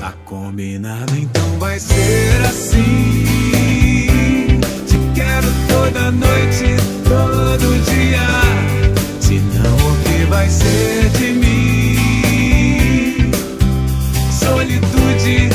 Tá combinado, então vai ser assim. Te quero toda noite, todo dia. Senão o que vai ser de mim? Solitude